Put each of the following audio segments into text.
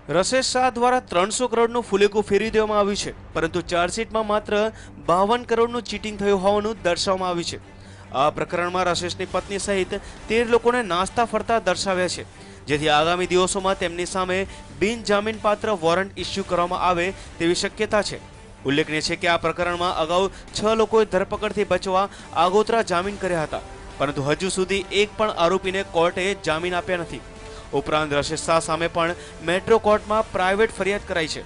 રસેશ શાહ દ્વારા 300 કરોડનું ફુલેકું ફેરવી દેવામાં આવ્યું છે, પરંતુ ચાર્જશીટમાં માત્ર 52 કરોડનું ચીટિંગ થયું હોવાનું દર્શાવવામાં આવ્યું છે. આ પ્રકરણમાં રસેશની પત્ની સહિત 13 લોકોને નાસ્તા ફરતા દર્શાવ્યા છે, જેથી આગામી દિવસોમાં તેમની સામે બિનજામીનપાત્ર વોરંટ ઇસ્યુ કરવામાં આવે તેવી શક્યતા છે. ઉલ્લેખનીય છે કે આ પ્રકરણમાં અગાઉ 6 લોકોએ ધરપકડથી બચવા આગોતરા જામીન કર્યા હતા, પરંતુ હજુ સુધી એક પણ આરોપીને કોર્ટે જામીન આપ્યા નથી. ઉપરાંત રસેશ શાહ સામે પણ મેટ્રો કોર્ટમાં પ્રાઇવેટ ફરિયાદ કરાઈ છે.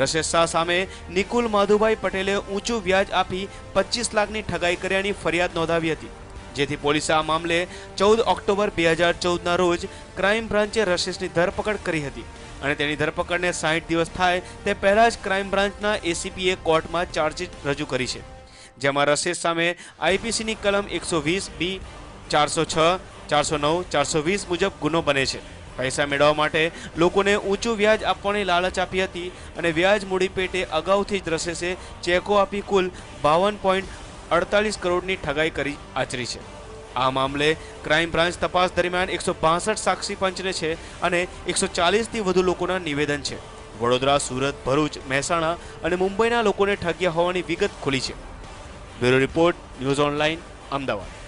રસેશ શાહ સામે નિકુલ માધુભાઈ પટેલે ઊંચું વ્યાજ આપી 25 લાખની ઠગાઈ કર્યાની ફરિયાદ નોંધાવી હતી, જેથી પોલીસે આ મામલે 14 ઓક્ટોબર 2014ના રોજ ક્રાઇમ બ્રાન્ચે રસેશની ધરપકડ કરી હતી અને તેની ધરપકડને 60 દિવસ થાય તે પહેલા જ ક્રાઇમ બ્રાન્ચના એસીપીએ કોર્ટમાં ચાર્જશીટ રજૂ કરી છે, જેમાં રસેશ સામે આઈપીસીની કલમ 120B, 406, 409, 420 મુજબ ગુનો બને છે. પૈસા મેળવવા માટે લોકોને ઊંચું વ્યાજ આપવાની લાલચ આપી હતી અને વ્યાજ મૂડી પેટે અગાઉથી જ રસેશે ચેકો આપી કુલ 52.48 કરોડની ઠગાઈ કરી આચરી છે. આ મામલે ક્રાઇમ બ્રાન્ચ તપાસ દરમિયાન 162 સાક્ષી પંચને છે અને 140થી વધુ લોકોના નિવેદન છે. વડોદરા, સુરત, ભરૂચ, મહેસાણા અને મુંબઈના લોકોને ઠગ્યા હોવાની વિગત ખુલી છે. Bureau report, news online, Ahmedabad.